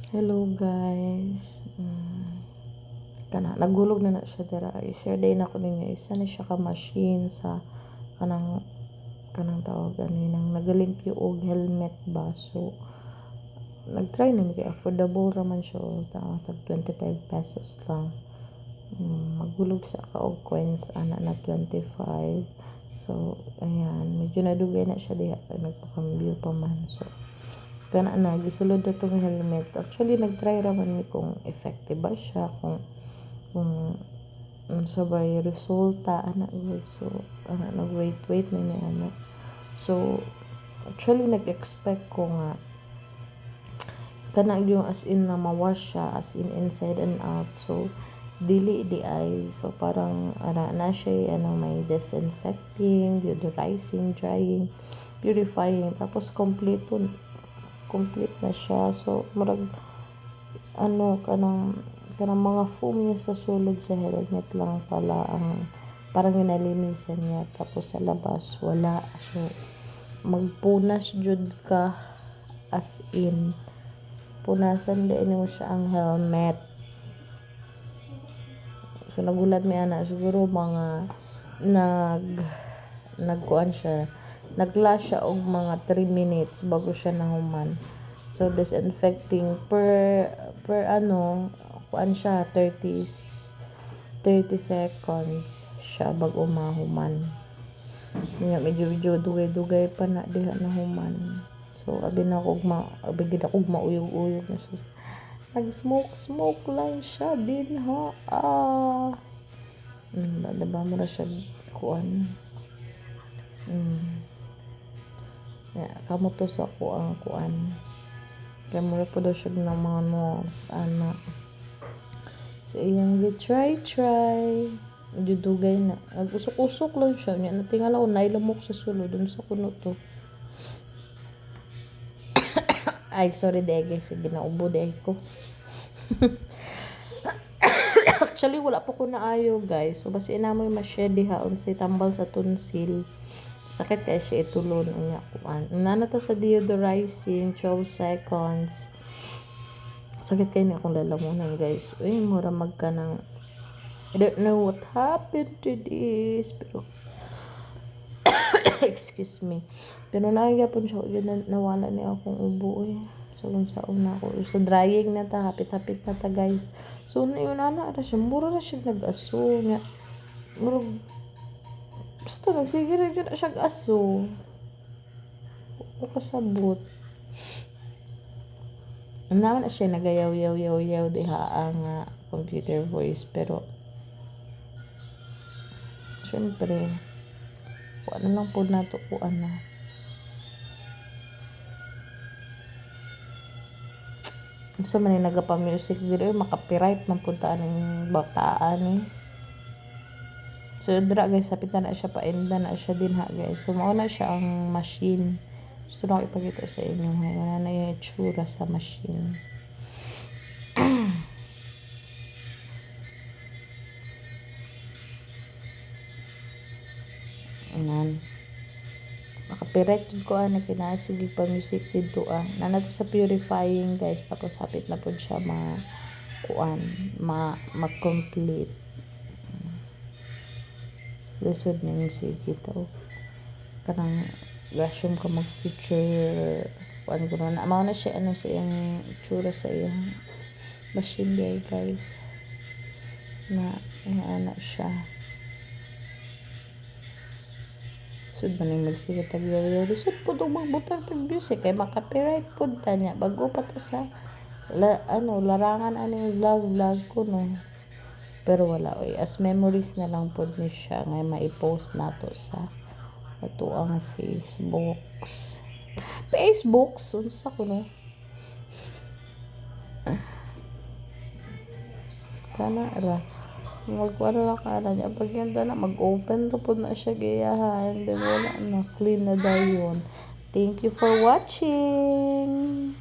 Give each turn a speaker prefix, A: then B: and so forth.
A: Hello guys. Kana nagulog na siya dira. I-share day na ko ninyo. Isa na siya ka machine sa kanang tawag ani nang nagalimpyo og helmet ba. So nagtry na kay affordable raman siya tag 25 pesos lang. Magulog sa ka og coins ana na 25. So ayan, medyo nadugay na siya diha nagpakambyo pa man. So kana na gisulod na tong helmet. Actually nagtry raman mi kung effective ba siya, kung sa bay resulta ana good. So nag-wait na ni ana. So actually nag-expect ko nga kana yung as in na mawash siya as in inside and out. So dili di ay, so parang na siya may disinfecting, deodorizing, drying, purifying, tapos complete na siya. So murag kanang mga foam niya sa sulod sa helmet lang pala ang parang ginalinisan niya, tapos sa labas wala. So magpunas jud ka, as in punasan din mo siya ang helmet. So nagulat mi ana, siguro mga nagkuan siya, naglash siya og mga 3 minutes bago siya nahuman. So disinfecting per kuan siya 30 seconds siya bago mahuman. Medyo dugay pa na diha nahuman. So abi gid ako mauyog-uyog na siya. Nag-smoke lang siya din ha. Diba mo na siya kuan. Kamo to sa kuan. Kaya mura po daw siya ng mga malls ana. So iyang try. Medyo dugay na. Usok-usok lang siya. Natingala ko nailamok sa sulod dun sa kuno to. Ay, sorry dahil guys. Sige na ubo dahil ko. Actually, wala po ko naayo guys. So, basi inamoy ma-share diha unsay tambal sa tonsil. Sakit kaya siya itulon. Nanata sa deodorizing, 12 seconds. Sakit kayo na akong lalamunan guys. Mura magka ng I don't know what happened to this. Pero excuse me. Pero nagyapon siya. Nawala niya akong ubo So, sa una ko. Sa drying na ta. Hapit-hapit na ta guys. So, yun na siya. Mura na siya nag-aso. Basta nagsige na siya nag-aso. O kasabot. Naman na siya nagayaw diha ang computer voice. Pero, syempre, kuha na lang po na to. Kuha na. So man nagapa-music dito maka-copyright man punta ning bataan So dira guys, sapitan na siya, paenda na siya din ha guys. So mao na siya ang machine. Gusto na ko ipakita sa inyo. Wala na yung itsura sa machine. Ayan. Maka-copyright ko ana kinasig pa music dito Nanato sa purifying guys, tapos hapit na pud siya ma-complete. Lisod na yung sige to. Kanang gasyon ka mag-future kuan ko na. Mao na siya sa iyang itsura sa iyang machine guys. Ana siya. Sud man yung magsige tagyaw-yaw. Sud po itong magbutang tag music. Kaya makapiright po niya. Bago pa ta sa larangan vlog ko no. Pero wala as memories na lang po ni siya. Ngayon maipost na to sa ato ang Facebook. Unsa ko no. Kana ra. Magkuha ka na niya. Pag yun na, mag-open po na siya gayahan. Then wala na. Clean na dayon. Thank you for watching.